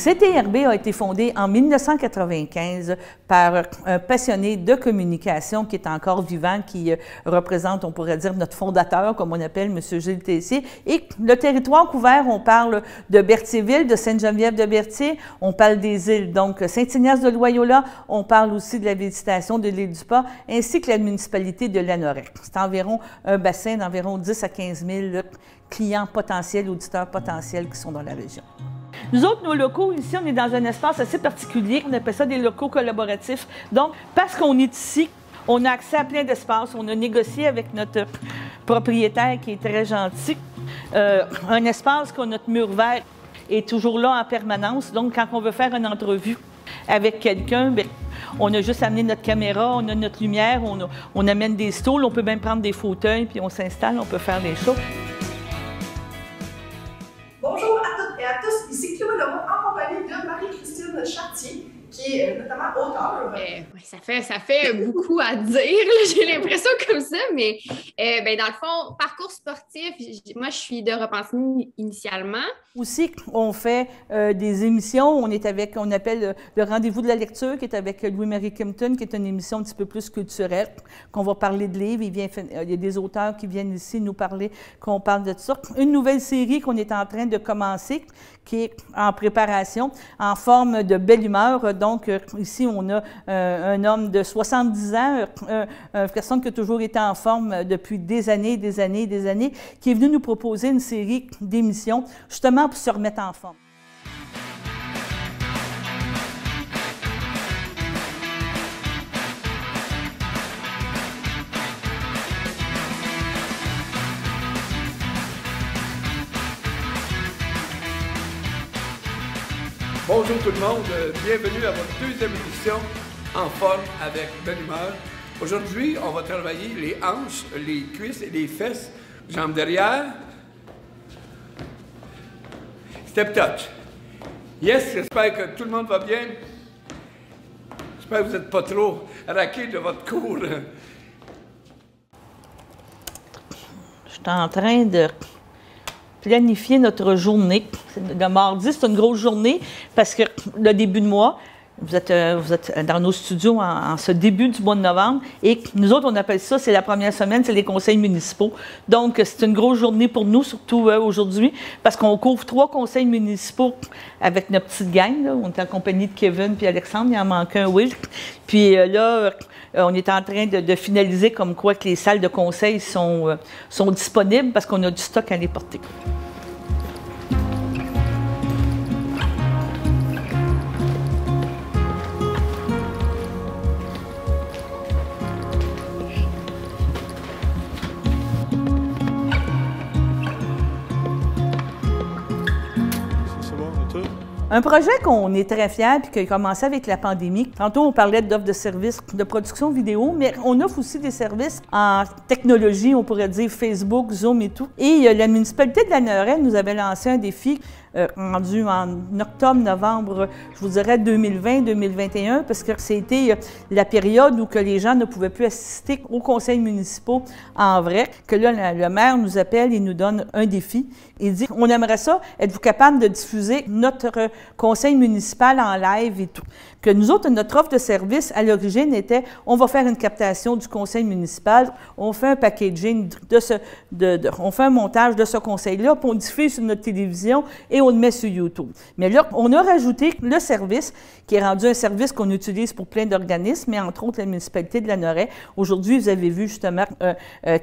CTRB a été fondé en 1995 par un passionné de communication qui est encore vivant, qui représente, on pourrait dire, notre fondateur, comme on appelle M. Gilles Tessier. Et le territoire couvert, on parle de Berthierville, de Sainte-Geneviève-de-Berthier, on parle des îles, donc Saint-Ignace-de-Loyola, on parle aussi de la végétation de l'île du Pas, ainsi que la municipalité de Lanoraie. C'est environ un bassin d'environ 10 à 15 000 clients potentiels, auditeurs potentiels qui sont dans la région. Nous autres, nos locaux, ici, on est dans un espace assez particulier. On appelle ça des locaux collaboratifs. Donc, parce qu'on est ici, on a accès à plein d'espaces. On a négocié avec notre propriétaire qui est très gentil. Un espace qu'on notre mur vert est toujours là en permanence. Donc, quand on veut faire une entrevue avec quelqu'un, bien, on a juste amené notre caméra, on a notre lumière, on amène des stools, on peut même prendre des fauteuils, puis on s'installe, on peut faire des shows. Bonjour à toutes et à tous, ici Chloé Leroux en compagnie de Marie-Christine Chartier, qui est notamment auteure. Ça fait beaucoup à dire, j'ai l'impression comme ça, mais dans le fond, parcours sportif, moi je suis de Repentigny initialement. Aussi, on fait des émissions, on appelle le rendez-vous de la lecture, qui est avec Louis-Marie Kimpton, qui est une émission un petit peu plus culturelle, qu'on va parler de livres, il y a des auteurs qui viennent ici nous parler, qu'on parle de ça. Une nouvelle série qu'on est en train de commencer, qui est en préparation, en forme de belle humeur. Donc, ici, on a un homme de 70 ans, une personne qui a toujours été en forme depuis des années, qui est venu nous proposer une série d'émissions, justement pour se remettre en forme. Bonjour tout le monde, bienvenue à votre deuxième émission En forme avec Belle Humeur. Aujourd'hui, on va travailler les hanches, les cuisses et les fesses, jambes derrière. Step touch. Yes, j'espère que tout le monde va bien. J'espère que vous n'êtes pas trop raqués de votre cours. Je suis en train de planifier notre journée. Le mardi, c'est une grosse journée parce que le début de mois, vous êtes dans nos studios en ce début du mois de novembre et nous autres, on appelle ça, c'est la première semaine, c'est les conseils municipaux. Donc, c'est une grosse journée pour nous, surtout aujourd'hui, parce qu'on couvre 3 conseils municipaux avec notre petite gang. Là. On est en compagnie de Kevin puis Alexandre, il en manque un, Will. Puis là, on est en train de finaliser comme quoi que les salles de conseil sont disponibles parce qu'on a du stock à les porter. Un projet qu'on est très fiers et qui a commencé avec la pandémie. Tantôt, on parlait d'offres de services de production vidéo, mais on offre aussi des services en technologie, on pourrait dire Facebook, Zoom et tout. Et la municipalité de Lanoraie nous avait lancé un défi rendu en octobre-novembre, je vous dirais 2020-2021, parce que c'était la période où que les gens ne pouvaient plus assister aux conseils municipaux en vrai, que là, le maire nous appelle et nous donne un défi. Il dit, on aimerait ça, êtes-vous capable de diffuser notre conseil municipal en live et tout? Que nous autres, notre offre de service, à l'origine, était, on va faire une captation du conseil municipal, on fait un packaging on fait un montage de ce conseil-là, puis on diffuse sur notre télévision et on le met sur YouTube. Mais là, on a rajouté le service, qui est rendu un service qu'on utilise pour plein d'organismes, mais entre autres la municipalité de Lanoraie. Aujourd'hui, vous avez vu justement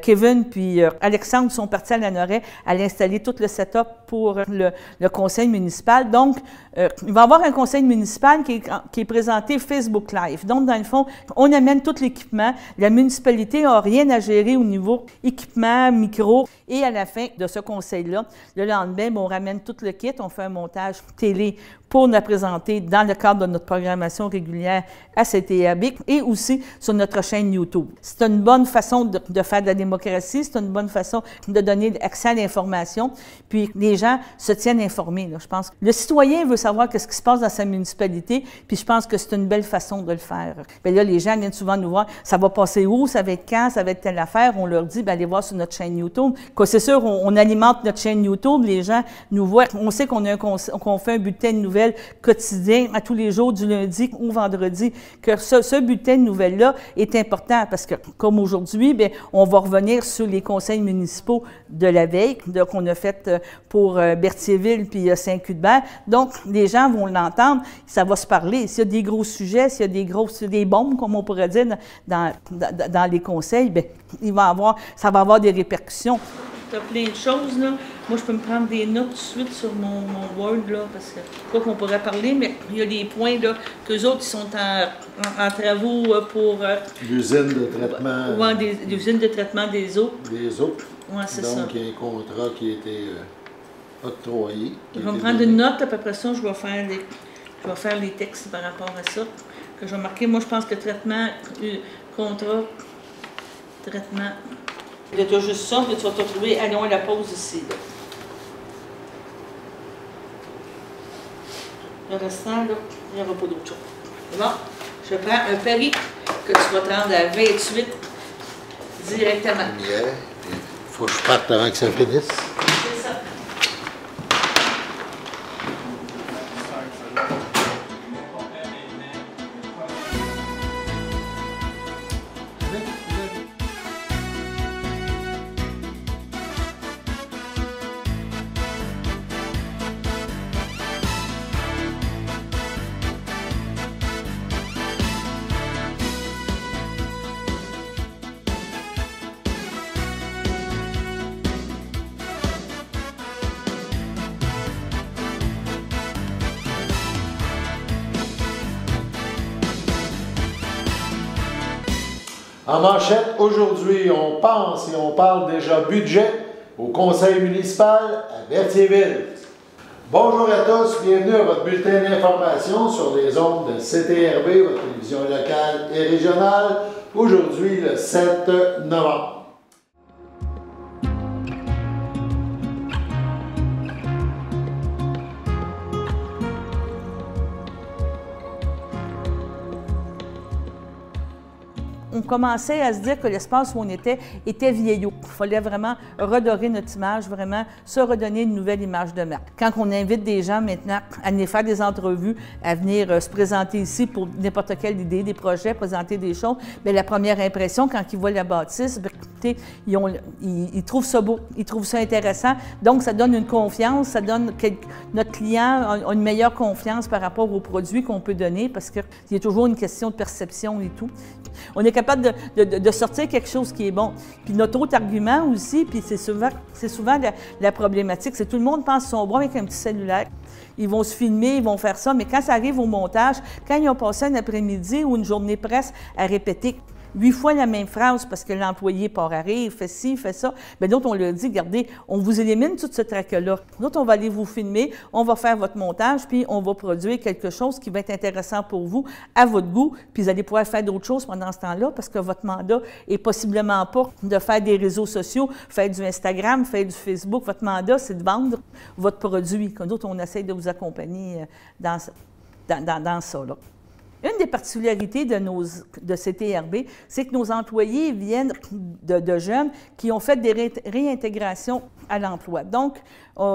Kevin puis Alexandre sont partis à Lanoraie à l'installer tout le setup pour le conseil municipal. Donc, il va y avoir un conseil municipal qui est présenté Facebook Live. Donc, dans le fond, on amène tout l'équipement. La municipalité n'a rien à gérer au niveau équipement, micro. Et à la fin de ce conseil-là, le lendemain, on ramène tout le kit, on fait un montage télé pour nous présenter dans le cadre de notre programmation régulière à CTRB et aussi sur notre chaîne YouTube. C'est une bonne façon de faire de la démocratie, c'est une bonne façon de donner accès à l'information, puis les gens se tiennent informés. Là. Je pense que le citoyen veut savoir ce qui se passe dans sa municipalité, puis je pense que c'est une belle façon de le faire. Bien là, les gens viennent souvent nous voir, ça va passer où, ça va être quand, ça va être telle affaire, on leur dit, bien, allez voir sur notre chaîne YouTube. C'est sûr, on alimente notre chaîne YouTube, les gens nous voient, on sait sais qu'on fait un bulletin de nouvelles quotidien à tous les jours, du lundi au vendredi, que ce bulletin de nouvelles-là est important parce que, comme aujourd'hui, bien, on va revenir sur les conseils municipaux de la veille qu'on a fait pour Berthierville puis Saint-Cuthbert. Donc, les gens vont l'entendre, ça va se parler. S'il y a des gros sujets, s'il y a des bombes, comme on pourrait dire, dans les conseils, bien, ça va avoir des répercussions. Tu as plein de choses, là. Moi, je peux me prendre des notes tout de suite sur mon Word, là, parce que pas qu'on pourrait parler, mais il y a des points, là, qu'eux autres, ils sont en travaux pour... l'usine de traitement... Oui, l'usine de traitement des eaux. Des eaux. Oui, c'est ça. Donc, il y a un contrat qui a été octroyé. Je vais me prendre une note, à peu près ça, je vais faire les textes par rapport à ça, que je vais marquer. Moi, je pense que traitement, contrat, traitement... Tu as juste ça, mais tu vas te retrouver, allons à la pause ici, là. Le restant, là, il n'y aura pas d'autre chose. Bon, je prends un pari que tu vas te rendre à 28 directement. Il faut que je parte avant que ça finisse. C'est ça. En manchette, aujourd'hui, on pense et on parle déjà budget au conseil municipal à Berthierville. Bonjour à tous, bienvenue à votre bulletin d'information sur les ondes de CTRB, votre télévision locale et régionale, aujourd'hui le 7 novembre. On commençait à se dire que l'espace où on était vieillot. Il fallait vraiment redorer notre image, vraiment se redonner une nouvelle image de marque. Quand on invite des gens maintenant à venir faire des entrevues, à venir se présenter ici pour n'importe quelle idée, des projets, présenter des choses, bien, la première impression, quand ils voient la bâtisse, bien, écoutez, ils trouvent ça beau, ils trouvent ça intéressant. Donc, ça donne une confiance, ça donne que notre client a une meilleure confiance par rapport aux produits qu'on peut donner parce qu'il y a toujours une question de perception et tout. On est capable de sortir quelque chose qui est bon. Puis notre autre argument aussi, puis c'est souvent la problématique, c'est que tout le monde pense qu'ils sont bons avec un petit cellulaire. Ils vont se filmer, ils vont faire ça, mais quand ça arrive au montage, quand ils ont passé un après-midi ou une journée presse à répéter 8 fois la même phrase parce que l'employé part à rire, fait ci, fait ça, bien d'autres, on leur dit, regardez, on vous élimine tout ce trac-là. D'autres, on va aller vous filmer, on va faire votre montage, puis on va produire quelque chose qui va être intéressant pour vous, à votre goût, puis vous allez pouvoir faire d'autres choses pendant ce temps-là parce que votre mandat est possiblement pas de faire des réseaux sociaux, faire du Instagram, faire du Facebook. Votre mandat, c'est de vendre votre produit. Comme d'autres, on essaie de vous accompagner dans ça, là. Une des particularités de CTRB, c'est que nos employés viennent de jeunes qui ont fait des réintégrations à l'emploi. Donc,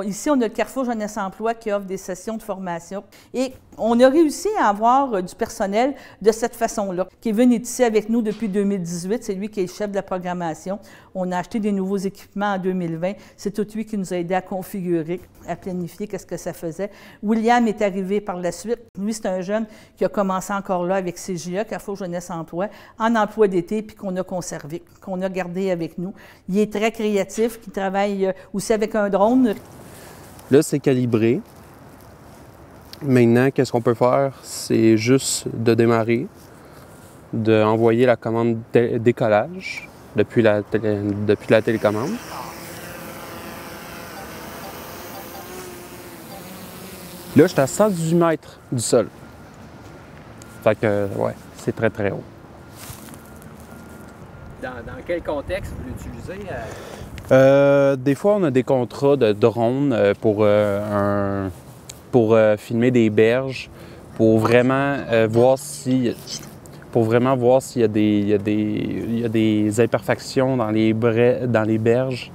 ici, on a le Carrefour Jeunesse Emploi qui offre des sessions de formation. Et on a réussi à avoir du personnel de cette façon-là. Kevin est ici avec nous depuis 2018. C'est lui qui est le chef de la programmation. On a acheté des nouveaux équipements en 2020. C'est tout lui qui nous a aidé à configurer, à planifier qu'est-ce que ça faisait. William est arrivé par la suite. Lui, c'est un jeune qui a commencé encore là avec CJA, Carrefour Jeunesse Emploi, en emploi d'été, puis qu'on a conservé, qu'on a gardé avec nous. Il est très créatif, il travaille aussi avec un drone. Là, c'est calibré. Maintenant, qu'est-ce qu'on peut faire? C'est juste de démarrer, d'envoyer la commande décollage depuis la télécommande. Là, je suis à 118 mètres du sol. Fait que, ouais, c'est très, très haut. Dans quel contexte vous l'utilisez? Des fois, on a des contrats de drone pour filmer des berges, pour vraiment voir s'il y a des imperfections dans les berges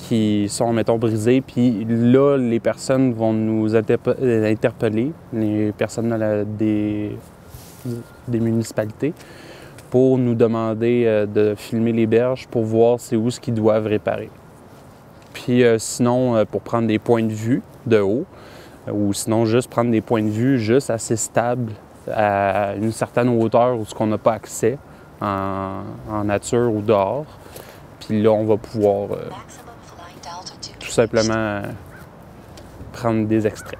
qui sont, mettons, brisés. Puis là, les personnes vont nous interpeller, les personnes des municipalités, pour nous demander de filmer les berges pour voir c'est où ce qu'ils doivent réparer. Puis sinon, pour prendre des points de vue de haut, ou sinon juste prendre des points de vue juste assez stables à une certaine hauteur où on n'a pas accès en nature ou dehors. Puis là, on va pouvoir tout simplement prendre des extraits.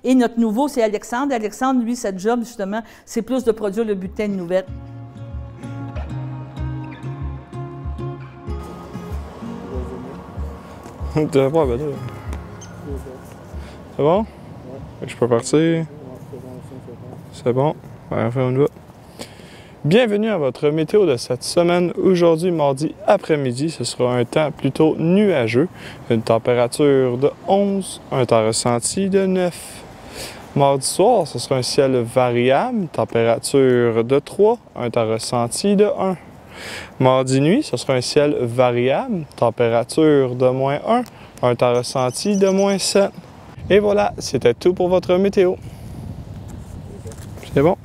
Et notre nouveau, c'est Alexandre. Alexandre, lui, sa job, justement, c'est plus de produire le bulletin de nouvelles. C'est bon? Je peux partir? C'est bon? Enfin, on y va. Bienvenue à votre météo de cette semaine. Aujourd'hui, mardi après-midi, ce sera un temps plutôt nuageux. Une température de 11, un temps ressenti de 9. Mardi soir, ce sera un ciel variable, température de 3, un temps ressenti de 1. Mardi nuit, ce sera un ciel variable, température de -1, un temps ressenti de -7. Et voilà, c'était tout pour votre météo. C'est bon?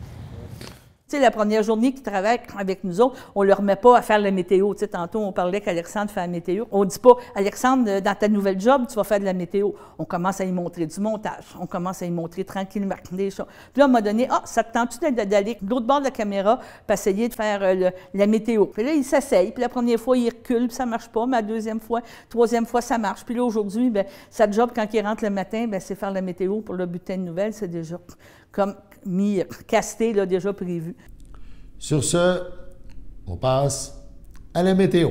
Tu sais, la première journée qu'ils travaillent avec nous autres, on ne leur met pas à faire la météo. Tu sais, tantôt, on parlait qu'Alexandre fait la météo. On ne dit pas, Alexandre, dans ta nouvelle job, tu vas faire de la météo. On commence à y montrer du montage. On commence à y montrer tranquillement des choses. Puis là, à un moment donné, ça te tente-tu d'aller de l'autre bord de la caméra pour essayer de faire la météo? Puis là, il s'essaye. Puis la première fois, il recule, puis ça ne marche pas. Mais la deuxième fois, troisième fois, ça marche. Puis là, aujourd'hui, sa job, quand il rentre le matin, c'est faire la météo pour le bulletin de nouvelles. C'est déjà comme mis casté, là, déjà prévu. Sur ce, on passe à la météo.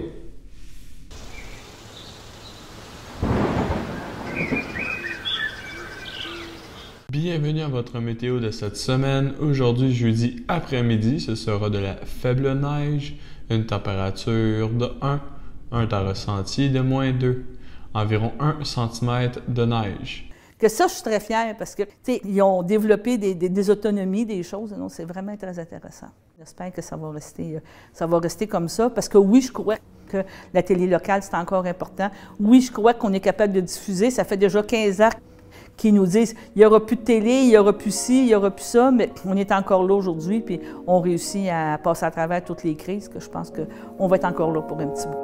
Bienvenue à votre météo de cette semaine. Aujourd'hui, jeudi après-midi, ce sera de la faible neige, une température de 1, un temps ressenti de -2, environ 1 cm de neige. Que ça, je suis très fière parce que, tu sais, ils ont développé des autonomies, des choses. Non, c'est vraiment très intéressant. J'espère que ça va rester comme ça parce que oui, je crois que la télé locale, c'est encore important. Oui, je crois qu'on est capable de diffuser. Ça fait déjà 15 ans qu'ils nous disent il n'y aura plus de télé, il n'y aura plus ci, il n'y aura plus ça, mais on est encore là aujourd'hui puis on réussit à passer à travers toutes les crises que je pense qu'on va être encore là pour un petit bout.